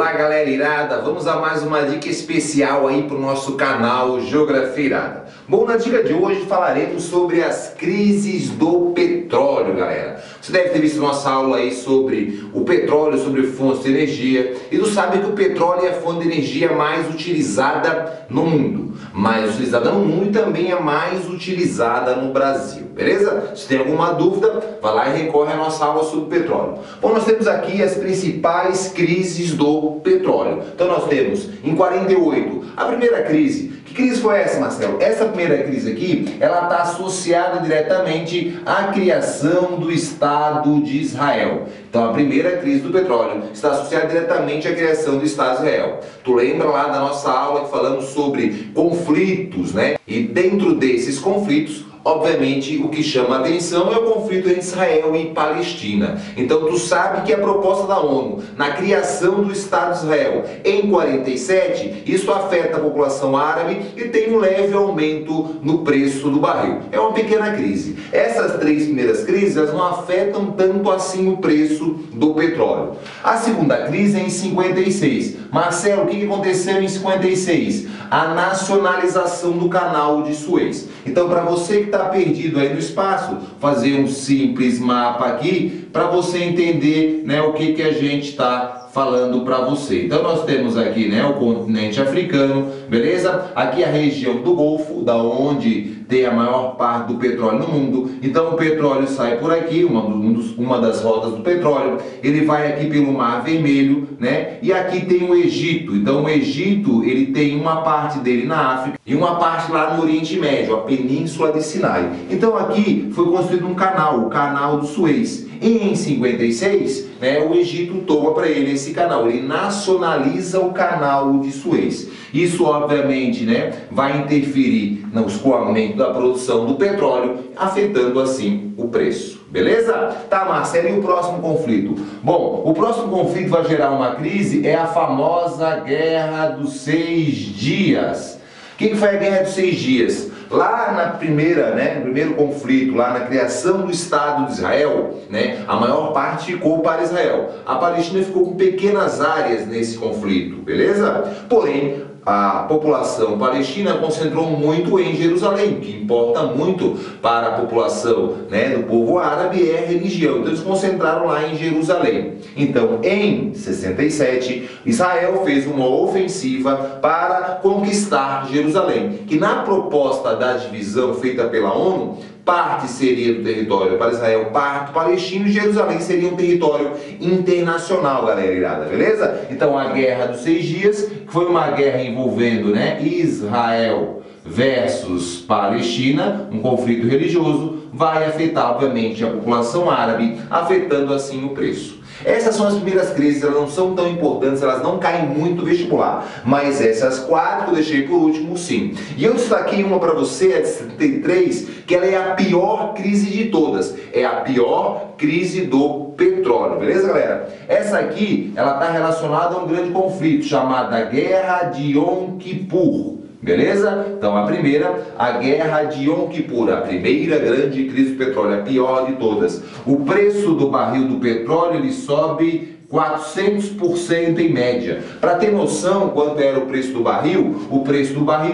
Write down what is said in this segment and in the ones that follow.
Olá galera irada, vamos a mais uma dica especial aí para o nosso canal Geografia Irada. Bom, na dica de hoje falaremos sobre as crises do petróleo, galera. Você deve ter visto nossa aula aí sobre o petróleo, sobre fontes de energia, e tu sabe que o petróleo é a fonte de energia mais utilizada no mundo. Mais utilizada no mundo e também é mais utilizada no Brasil, beleza? Se tem alguma dúvida, vai lá e recorre à nossa aula sobre o petróleo. Bom, nós temos aqui as principais crises do petróleo. Então nós temos em 48 a primeira crise. Que crise foi essa, Marcelo? Essa primeira crise aqui, ela está associada diretamente à criação do Estado de Israel. Então a primeira crise do petróleo está associada diretamente à criação do Estado de Israel. Tu lembra lá da nossa aula que falamos sobre conflitos, né? E dentro desses conflitos, obviamente, o que chama a atenção é o conflito entre Israel e Palestina. Então, tu sabe que a proposta da ONU na criação do Estado de Israel em 47, isso afeta a população árabe e tem um leve aumento no preço do barril. É uma pequena crise. Essas três primeiras crises, elas não afetam tanto assim o preço do petróleo. A segunda crise é em 56. Marcelo, o que aconteceu em 56? A nacionalização do canal de Suez. Então, para você que está perdido aí no espaço, fazer um simples mapa aqui para você entender, né, o que a gente está falando para você. Então nós temos aqui, né, o continente africano, beleza? Aqui a região do Golfo, da onde tem a maior parte do petróleo no mundo. Então o petróleo sai por aqui, uma das rotas do petróleo, ele vai aqui pelo Mar Vermelho, né? E aqui tem o Egito. Então o Egito, ele tem uma parte dele na África e uma parte lá no Oriente Médio, a Península de Sinai. Então aqui foi construído um canal, o Canal do Suez. E em 56, né, o Egito toma para ele esse canal, ele nacionaliza o canal de Suez. Isso, obviamente, né, vai interferir no escoamento da produção do petróleo, afetando assim o preço. Beleza? Tá, Marcelo, e o próximo conflito? Bom, o próximo conflito vai gerar uma crise, é a famosa Guerra dos 6 Dias. O que foi a Guerra dos 6 Dias? Lá na primeira, no primeiro conflito, lá na criação do Estado de Israel, né, a maior parte ficou para Israel. A Palestina ficou com pequenas áreas nesse conflito, beleza? Porém, a população palestina concentrou muito em Jerusalém. O que importa muito para a população, né, do povo árabe é a religião. Então eles concentraram lá em Jerusalém. Então, em 67, Israel fez uma ofensiva para conquistar Jerusalém, que na proposta da divisão feita pela ONU, parte seria do território para Israel, parte palestino, e Jerusalém seria um território internacional, galera irada, beleza? Então a Guerra dos 6 Dias, que foi uma guerra envolvendo, né, Israel versus Palestina, um conflito religioso, vai afetar, obviamente, a população árabe, afetando assim o preço. Essas são as primeiras crises, elas não são tão importantes, elas não caem muito no vestibular, mas essas quatro que eu deixei por último, sim. E eu destaquei uma para você, a de 73, que ela é a pior crise de todas, é a pior crise do petróleo, beleza, galera? Essa aqui, ela está relacionada a um grande conflito chamado Guerra de Yom Kippur. Beleza? Então a primeira, a Guerra de Yom Kippur, a primeira grande crise do petróleo, a pior de todas. O preço do barril do petróleo, ele sobe 400% em média. Para ter noção quanto era o preço do barril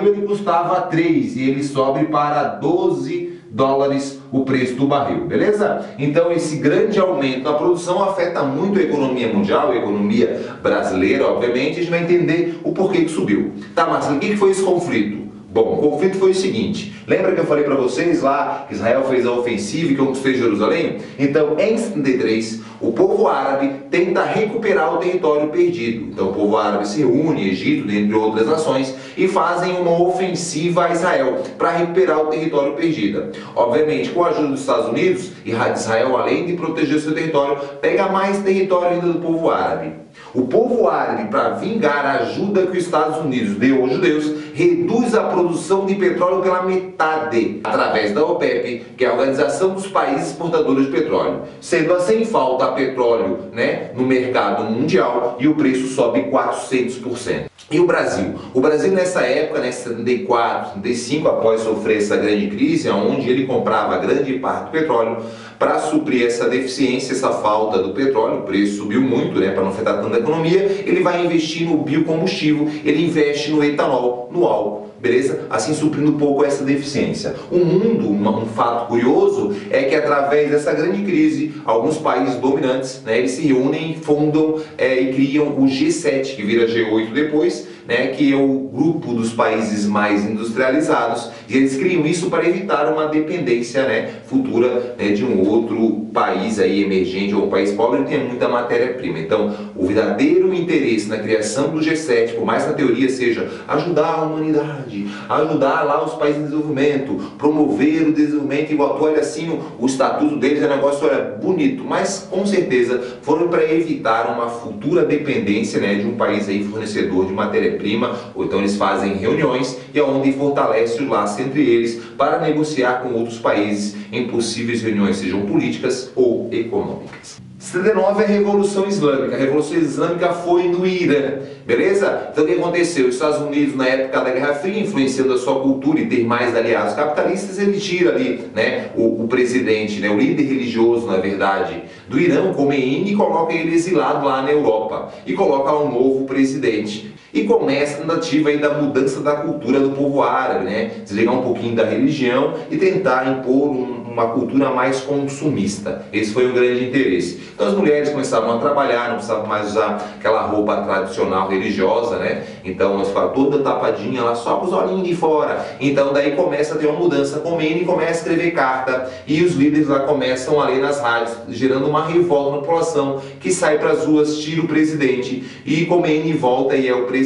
ele custava 3 e ele sobe para 12 dólares o preço do barril, beleza? Então esse grande aumento na produção afeta muito a economia mundial, a economia brasileira, obviamente. A gente vai entender o porquê que subiu. Tá, Marcelo, o que foi esse conflito? Bom, o conflito foi o seguinte, lembra que eu falei para vocês lá que Israel fez a ofensiva e conquistou Jerusalém? Então, em 73, o povo árabe tenta recuperar o território perdido. Então, o povo árabe se reúne, Egito, dentre outras nações, e fazem uma ofensiva a Israel para recuperar o território perdido. Obviamente, com a ajuda dos Estados Unidos, Israel, além de proteger o seu território, pega mais território ainda do povo árabe. O povo árabe, para vingar a ajuda que os Estados Unidos deu aos judeus, reduz a produção de petróleo pela metade, através da OPEP, que é a Organização dos Países Exportadores de Petróleo. Sendo assim, falta petróleo, né, no mercado mundial e o preço sobe 400%. E o Brasil? O Brasil nessa época, né, 74, 75, após sofrer essa grande crise, onde ele comprava grande parte do petróleo, para suprir essa deficiência, essa falta do petróleo, o preço subiu muito, né, para não afetar tanto a economia, ele vai investir no biocombustível, ele investe no etanol, no álcool, beleza? Assim suprindo um pouco essa deficiência. O mundo, um fato curioso, é que através dessa grande crise, alguns países dominantes, né, eles se reúnem, fundam e criam o G7, que vira G8 depois, né, que é o grupo dos países mais industrializados, e eles criam isso para evitar uma dependência, né, futura, né, de um outro país aí emergente ou um país pobre que tenha muita matéria-prima. Então, o verdadeiro interesse na criação do G7, por mais que a teoria seja ajudar a humanidade, ajudar lá os países em desenvolvimento, promover o desenvolvimento igual, olha assim, o estatuto deles é um negócio, olha, bonito, mas com certeza foram para evitar uma futura dependência, né, de um país aí fornecedor de matéria-prima, ou então eles fazem reuniões e é onde fortalece o laço entre eles para negociar com outros países em possíveis reuniões, sejam políticas ou econômicas. 79 é a Revolução Islâmica. A Revolução Islâmica foi no Irã, beleza? Então o que aconteceu? Os Estados Unidos, na época da Guerra Fria, influenciando a sua cultura e ter mais aliados capitalistas, ele tira ali, né, o presidente, né, o líder religioso, na verdade, do Irã, o Khomeini, e coloca ele exilado lá na Europa. E coloca lá um novo presidente. E começa a tentativa aí da mudança da cultura do povo árabe, né? Desligar um pouquinho da religião e tentar impor uma cultura mais consumista. Esse foi um grande interesse. Então as mulheres começavam a trabalhar, não precisavam mais usar aquela roupa tradicional religiosa, né? Então elas ficavam toda tapadinha lá, só com os olhinhos de fora. Então daí começa a ter uma mudança. Khomeini começa a escrever carta e os líderes lá começam a ler nas rádios, gerando uma revolta na população que sai para as ruas, tira o presidente e Khomeini volta e é o presidente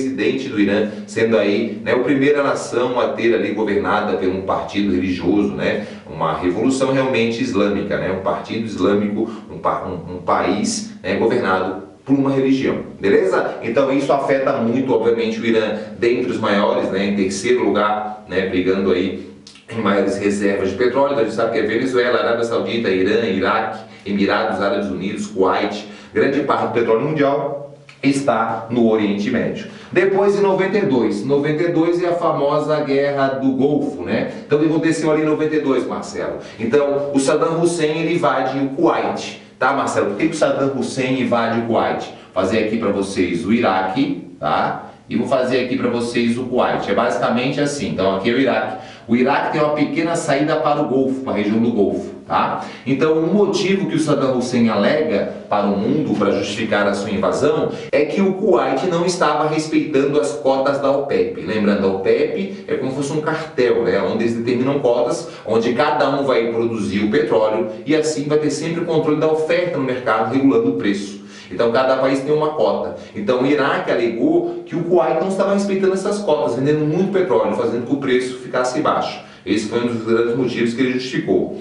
do Irã, sendo aí, né, a primeira nação a ter ali governada por um partido religioso, né? Uma revolução realmente islâmica, né? Um partido islâmico, um país, né, governado por uma religião, beleza? Então isso afeta muito, obviamente, o Irã dentre os maiores, né, em terceiro lugar, né, brigando aí em maiores reservas de petróleo. Então a gente sabe que é Venezuela, Arábia Saudita, Irã, Iraque, Emirados Árabes Unidos, Kuwait, grande parte do petróleo mundial está no Oriente Médio. Depois, em 92 é a famosa Guerra do Golfo, né? Então o que aconteceu ali em 92, Marcelo? Então o Saddam Hussein ele invade o Kuwait, tá, Marcelo? Por que o Saddam Hussein invade o Kuwait? Vou fazer aqui para vocês o Iraque, tá? E vou fazer aqui para vocês o Kuwait. É basicamente assim. Então aqui é o Iraque. O Iraque tem uma pequena saída para o Golfo, para a região do Golfo, tá? Então o motivo que o Saddam Hussein alega para o mundo para justificar a sua invasão é que o Kuwait não estava respeitando as cotas da OPEP. Lembrando, a OPEP é como se fosse um cartel, né? Onde eles determinam cotas, onde cada um vai produzir o petróleo e assim vai ter sempre o controle da oferta no mercado, regulando o preço. Então cada país tem uma cota. Então o Iraque alegou que o Kuwait não estava respeitando essas cotas, vendendo muito petróleo, fazendo com que o preço ficasse baixo. Esse foi um dos grandes motivos que ele justificou.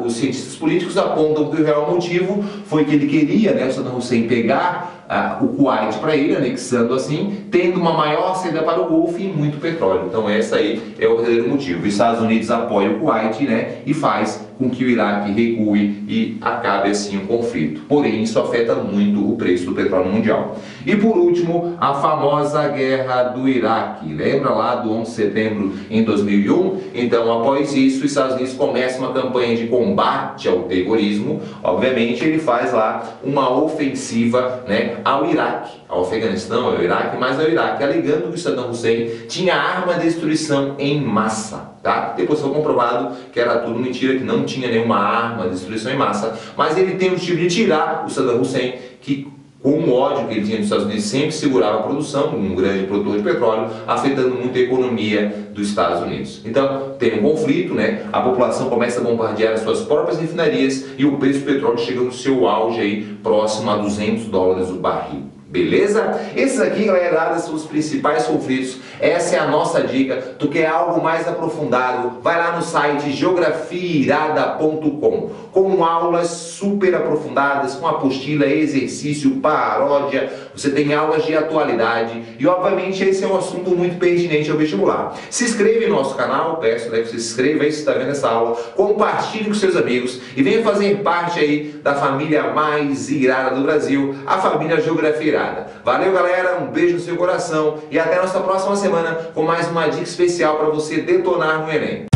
Os cientistas políticos apontam que o real motivo foi que ele queria, né, o Saddam Hussein, pegar o Kuwait para ele, anexando assim, tendo uma maior saída para o Golfo e muito petróleo. Então esse aí é o verdadeiro motivo. Os Estados Unidos apoiam o Kuwait, né, e faz com que o Iraque recue e acabe assim o conflito. Porém, isso afeta muito o preço do petróleo mundial. E por último, a famosa Guerra do Iraque. Lembra lá do 11 de setembro em 2001? Então, após isso, os Estados Unidos começam uma campanha de combate ao terrorismo. Obviamente, ele faz lá uma ofensiva, né, ao Iraque, ao Afeganistão, ao Iraque, mas ao Iraque, alegando que o Saddam Hussein tinha arma de destruição em massa. Tá? Depois foi comprovado que era tudo mentira, que não tinha nenhuma arma de destruição em massa, mas ele tem o objetivo de tirar o Saddam Hussein, que com o ódio que ele tinha dos Estados Unidos sempre segurava a produção, um grande produtor de petróleo, afetando muito a economia dos Estados Unidos. Então tem um conflito, né? A população começa a bombardear as suas próprias refinarias e o preço do petróleo chega no seu auge aí, próximo a $200 o barril. Beleza? Esses aqui, galera, são os principais conflitos. Essa é a nossa dica. Tu quer algo mais aprofundado? Vai lá no site geografiairada.com. Com São aulas super aprofundadas, com apostila, exercício, paródia, você tem aulas de atualidade e obviamente esse é um assunto muito pertinente ao vestibular. Se inscreva no nosso canal, peço que você se inscreva aí se está vendo essa aula, compartilhe com seus amigos e venha fazer parte aí da família mais irada do Brasil, a família Geografia Irada. Valeu galera, um beijo no seu coração e até a nossa próxima semana com mais uma dica especial para você detonar no Enem.